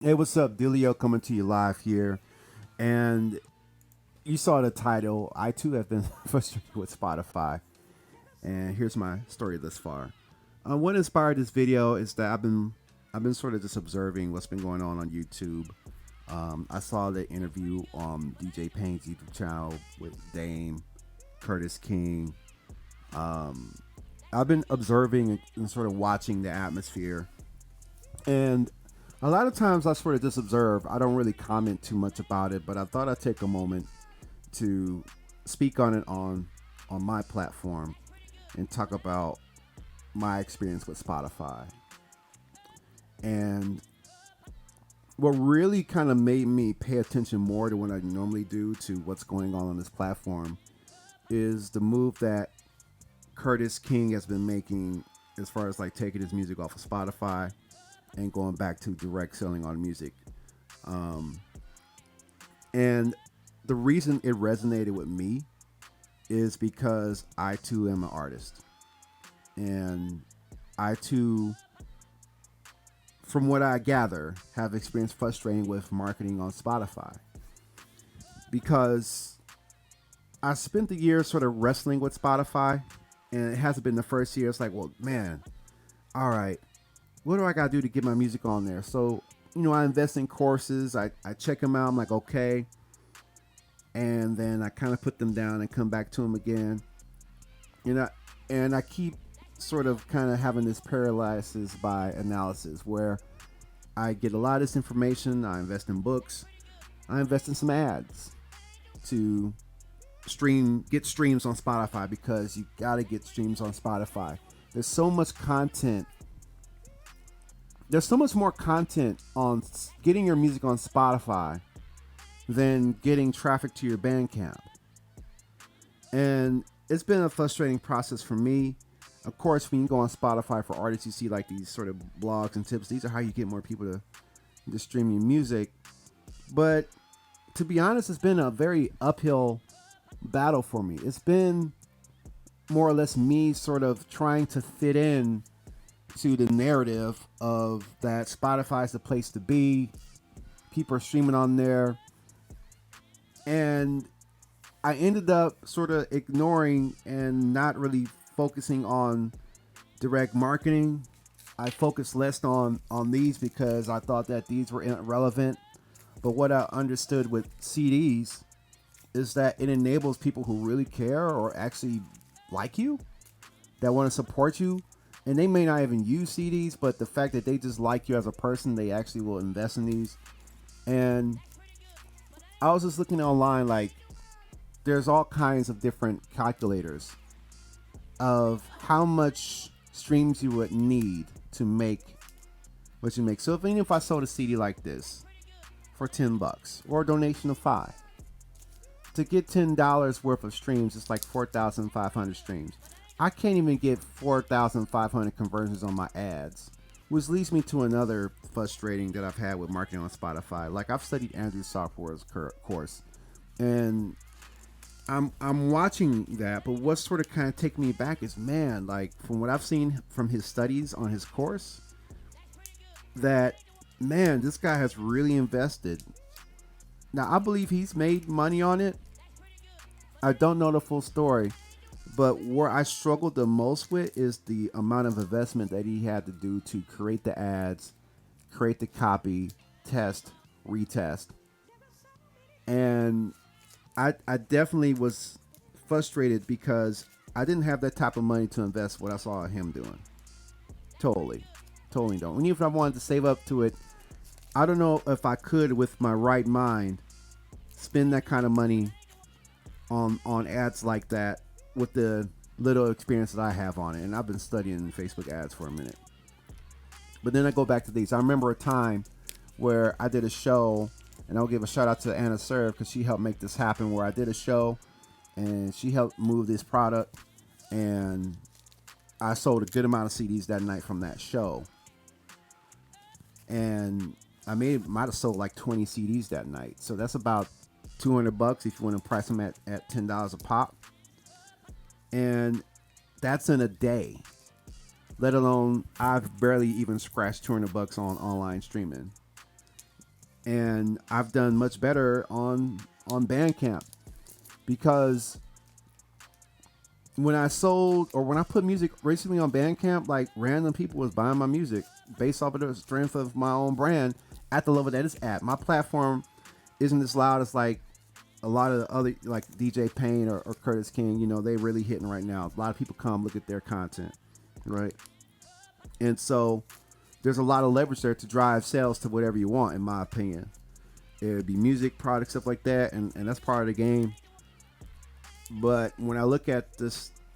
Hey, what's up? Dilio coming to you live here. And you saw the title. I too have been frustrated with Spotify. And here's my story thus far. What inspired this video is that I've been sort of just observing what's been going on YouTube. I saw the interview on DJ Payne's YouTube channel with Dame, Curtis King. Um, I've been observing and sort of watching the atmosphere. And a lot of times I sort of just observe. I don't really comment too much about it, but I thought I'd take a moment to speak on it on my platform and talk about my experience with Spotify. And what really kind of made me pay attention more to what I normally do to what's going on this platform is the move that Curtis King has been making as far as like taking his music off of Spotify and going back to direct selling on music. Um, and the reason it resonated with me is because I too am an artist. And I too, from what I gather, have experienced frustrating with marketing on Spotify. Because I spent the year sort of wrestling with Spotify, and it hasn't been the first year. It's like, well, man, all right, what do I got to do to get my music on there? So, I invest in courses, I check them out. I'm like, okay. And then I kind of put them down and come back to them again. You know, and I keep sort of kind of having this paralysis by analysis where I get a lot of this information. I invest in books. I invest in some ads to get streams on Spotify because you got to get streams on Spotify. There's so much content. There's so much more content on getting your music on Spotify than getting traffic to your Bandcamp. And it's been a frustrating process for me. Of course, when you go on Spotify for artists, you see like these sort of blogs and tips. These are how you get more people to stream your music. But to be honest, it's been a very uphill battle for me. It's been more or less me sort of trying to fit in to the narrative of that Spotify is the place to be. People are streaming on there. And I ended up sort of ignoring and not really focusing on direct marketing. I focused less on these because I thought that these were irrelevant. But what I understood with CDs is that it enables people who really care or actually like you, that want to support you, and they may not even use CDs, but the fact that they just like you as a person, they actually will invest in these. And I was just looking online, like there's all kinds of different calculators of how much streams you would need to make what you make. So even if I sold a CD like this for $10 or a donation of $5, to get $10 worth of streams, it's like 4,500 streams. I can't even get 4,500 conversions on my ads, which leads me to another frustrating that I've had with marketing on Spotify. Like I've studied Andrew Software's course, and I'm watching that, but what's sort of kind of taking me back is, man, like from what I've seen from his studies on his course, that man, this guy has really invested. Now I believe he's made money on it. I don't know the full story, but where I struggled the most with is the amount of investment that he had to do to create the ads, create the copy, test, retest. And I definitely was frustrated because I didn't have that type of money to invest what I saw him doing. Totally. Totally don't. And even if I wanted to save up to it, I don't know if I could with my right mind spend that kind of money on ads like that with the little experience that I have on it. And I've been studying Facebook ads for a minute. But then I go back to these. I remember a time where I did a show, and I'll give a shout out to Anna Serve because she helped make this happen. Where I did a show, and she helped move this product, and I sold a good amount of CDs that night from that show, and might have sold like 20 CDs that night. So that's about $200 if you want to price them at $10 a pop, and that's in a day. Let alone I've barely even scratched $200 on online streaming. and I've done much better on Bandcamp because when I sold or when I put music recently on Bandcamp, like random people was buying my music based off of the strength of my own brand at the level that it's at. My platform isn't as loud as like a lot of the other like DJ Payne or Curtis King. You know, they really hitting right now. A lot of people come look at their content, right? And so there's a lot of leverage there to drive sales to whatever you want, in my opinion. It would be music, products, stuff like that, and that's part of the game. But when I look at the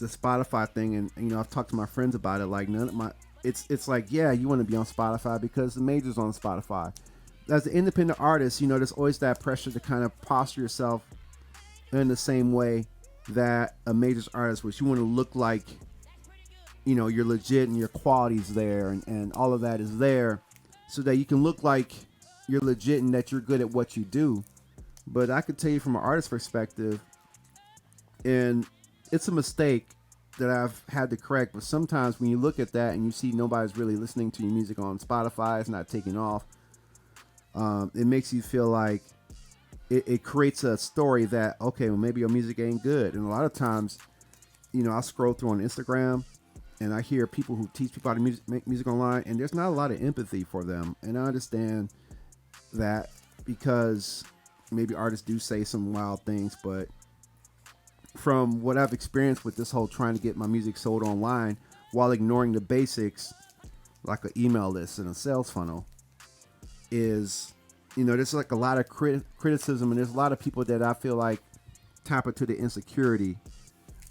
Spotify thing, and you know, I've talked to my friends about it, like none of my it's like, yeah, you want to be on Spotify because the majors on Spotify. As an independent artist, you know, there's always that pressure to kind of posture yourself in the same way that a majors artist, which you want to look like, you know, you're legit and your quality's there and all of that is there so that you can look like you're legit and that you're good at what you do. But I could tell you from an artist perspective, and it's a mistake that I've had to correct, but sometimes when you look at that and you see nobody's really listening to your music on Spotify, it's not taking off, it makes you feel like it creates a story that, okay, well, maybe your music ain't good. And a lot of times, you know, I scroll through on Instagram and I hear people who teach people how to make music online, and there's not a lot of empathy for them. And I understand that because maybe artists do say some wild things, but from what I've experienced with this whole trying to get my music sold online while ignoring the basics like an email list and a sales funnel is, you know, there's like a lot of criticism, and there's a lot of people that I feel like tap into the insecurity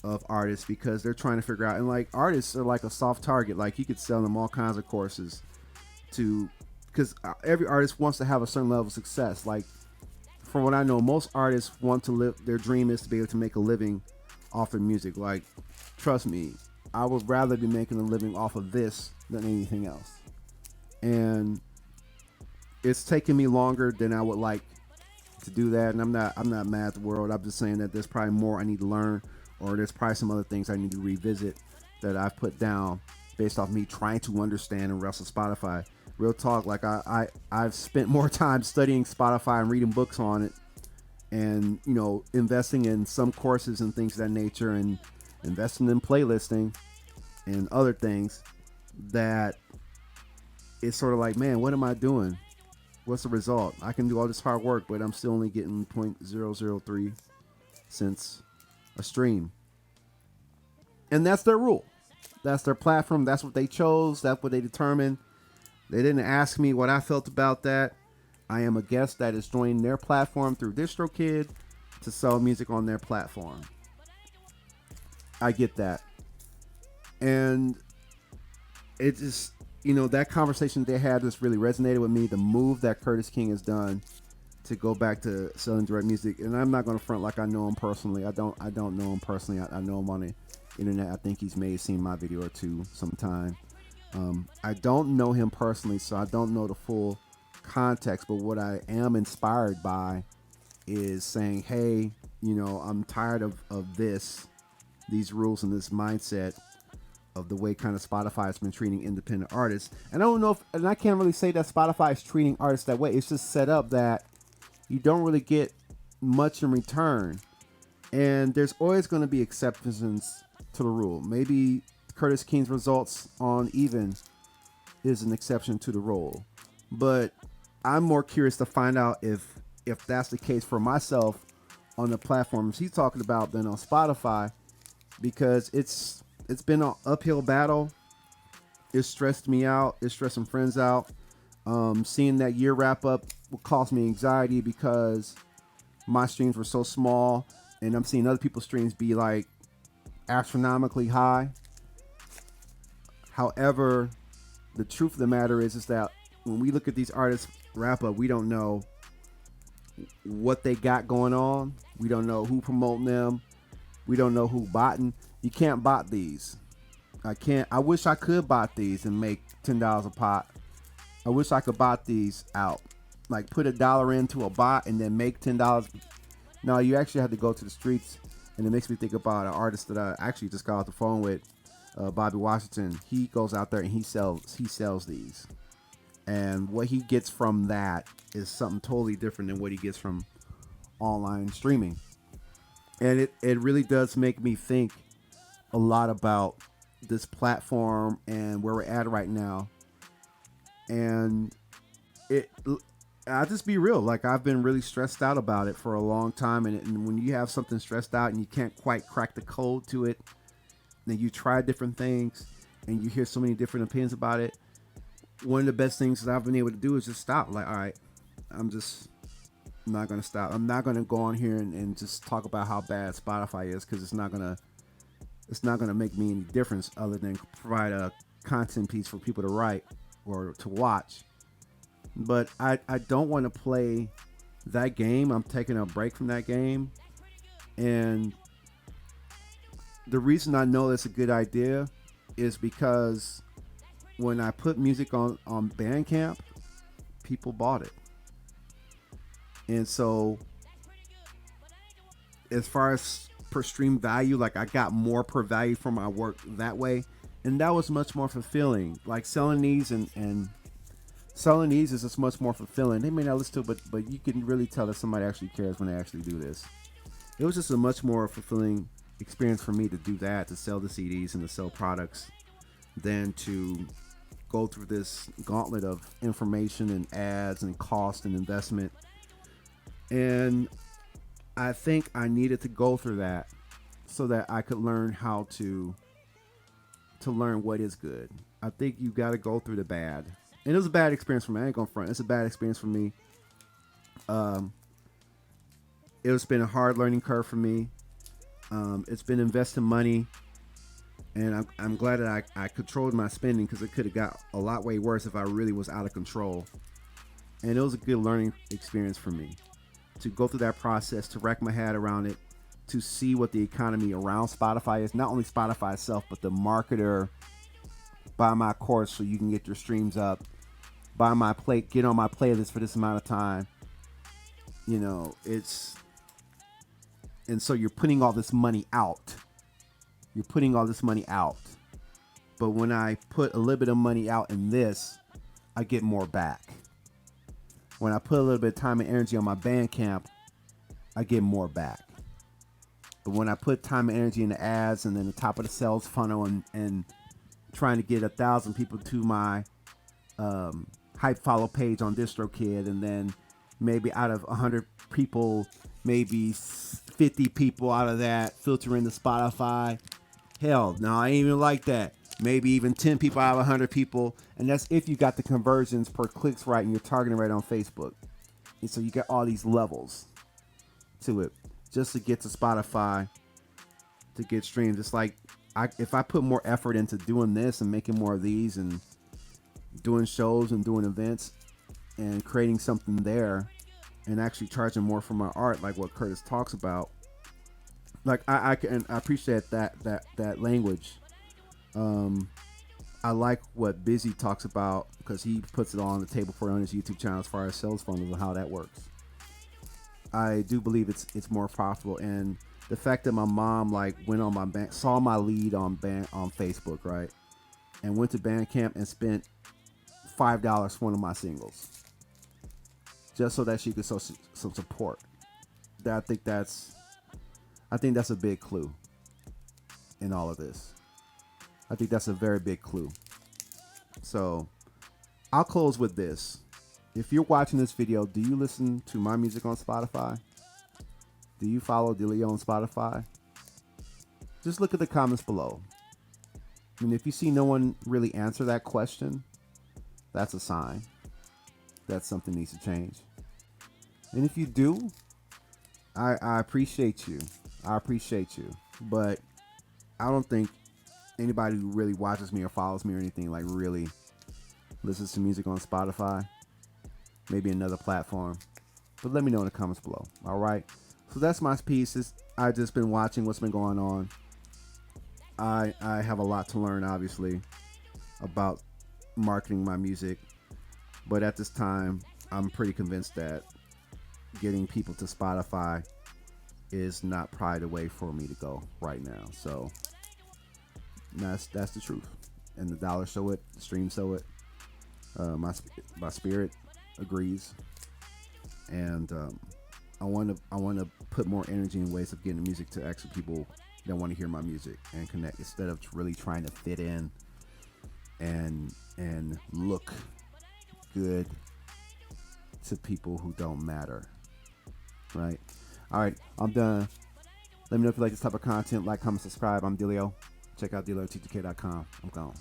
of artists because they're trying to figure out, and like artists are like a soft target. Like you could sell them all kinds of courses to, because every artist wants to have a certain level of success. Like from what I know, most artists want to live, their dream is to be able to make a living off their music. Like, trust me, I would rather be making a living off of this than anything else. And it's taken me longer than I would like to do that. And I'm not mad at the world. I'm just saying that there's probably more I need to learn, or there's probably some other things I need to revisit that I've put down based off me trying to understand and wrestle Spotify. Real talk, like I've spent more time studying Spotify and reading books on it, and you know, investing in some courses and things of that nature, and investing in playlisting and other things, that it's sort of like, man, what am I doing? What's the result? I can do all this hard work, but I'm still only getting 0.003 cents a stream. And that's their rule. That's their platform. That's what they chose. That's what they determined. They didn't ask me what I felt about that. I am a guest that is joining their platform through DistroKid to sell music on their platform. I get that. And it just, you know, that conversation they had just really resonated with me. The move that Curtis King has done to go back to selling direct music. And I'm not going to front like I know him personally. I don't know him personally. I know him on the internet. I think he's maybe seen my video or two sometime. I don't know him personally, so I don't know the full context, but what I am inspired by is saying, hey, you know, I'm tired of these rules and this mindset of the way kind of Spotify has been treating independent artists. And I don't know if, and I can't really say that Spotify is treating artists that way. It's just set up that you don't really get much in return. And there's always going to be exceptions to the rule. Maybe Curtis King's results on Even is an exception to the rule, but I'm more curious to find out if that's the case for myself on the platforms he's talking about than on Spotify, because it's been an uphill battle. It stressed me out. It stressed some friends out. Seeing that year wrap up will cause me anxiety because my streams were so small, and I'm seeing other people's streams be like astronomically high. However, the truth of the matter is that when we look at these artists wrap up, we don't know what they got going on. We don't know who promoting them. We don't know who botting. You can't bot these. I wish I could bot these and make $10 a pop. I wish I could bot these out. Like put $1 into a bot and then make $10. No, you actually have to go to the streets, and it makes me think about an artist that I actually just got off the phone with. Bobby Washington. He goes out there and he sells these, And what he gets from that is something totally different than what he gets from online streaming. And it really does make me think a lot about this platform and where we're at right now. And it I'll just be real. Like, I've been really stressed out about it for a long time. And when you have something stressed out and you can't quite crack the code to it, then you try different things and you hear so many different opinions about it. One of the best things that I've been able to do is just stop. Like, all right, I'm not going to stop. I'm not going to go on here and just talk about how bad Spotify is, because it's not going to make me any difference other than provide a content piece for people to write or to watch. But I don't want to play that game. I'm taking a break from that game. And the reason I know that's a good idea is because when I put music on Bandcamp, people bought it. And so as far as per stream value, like, I got more per value for my work that way. And that was much more fulfilling. Like, selling these and selling these is just much more fulfilling. They may not listen to it, but you can really tell that somebody actually cares when they actually do this. It was just a much more fulfilling experience for me to do that, to sell the CDs and to sell products, than to go through this gauntlet of information and ads and cost and investment. And I think I needed to go through that so that I could learn how to learn what is good. I think you got to go through the bad. And it was a bad experience for me. I ain't gonna front. It's a bad experience for me. It's been a hard learning curve for me. It's been investing money, and I'm glad that I controlled my spending, because it could have got a lot way worse if I really was out of control. And it was a good learning experience for me to go through that process, to wrap my head around it, to see what the economy around Spotify is. Not only Spotify itself, but the marketer. Buy my course so you can get your streams up. Get on my playlist for this amount of time. You know, and so you're putting all this money out. But when I put a little bit of money out in this, I get more back. When I put a little bit of time and energy on my Bandcamp, I get more back. But when I put time and energy in the ads and then the top of the sales funnel and trying to get 1,000 people to my hype follow page on DistroKid, and then maybe out of 100 people, maybe 50 people out of that filter into Spotify. Hell, no, I ain't even like that. Maybe even 10 people out of 100 people. And that's if you got the conversions per clicks right and you're targeting right on Facebook. And so you got all these levels to it just to get to Spotify, to get streams. It's like, if I put more effort into doing this and making more of these and doing shows and doing events and creating something there and actually charging more for my art, like what Curtis talks about, like I appreciate that language. I like what Busy talks about, because he puts it all on the table for on his YouTube channel as far as sales funnels and how that works. I do believe it's more profitable, and the fact that my mom went on my bank, saw my lead on Facebook, right, and went to Bandcamp and spent $5 for one of my singles, just so that she could show some support. I think that's a big clue in all of this. I think that's a very big clue. So I'll close with this. If you're watching this video, do you listen to my music on Spotify? Do you follow Delio on Spotify? Just look at the comments below. And if you see no one really answer that question, that's a sign that something needs to change. And if you do, I appreciate you. But I don't think anybody who really watches me or follows me or anything really listens to music on Spotify. Maybe another platform. But let me know in the comments below. All right. So that's my piece. I've just been watching what's been going on. I have a lot to learn, obviously, about marketing my music. But at this time, I'm pretty convinced that getting people to Spotify is not probably the way for me to go right now. So that's the truth. And the dollars show it, the streams show it. My spirit agrees, and I want to put more energy in ways of getting music to actually people that want to hear my music and connect instead of really trying to fit in and look good to people who don't matter. Right? All right, I'm done. Let me know if you like this type of content. Like, comment, subscribe. I'm Delio. Check out DelioTTK.com. I'm gone.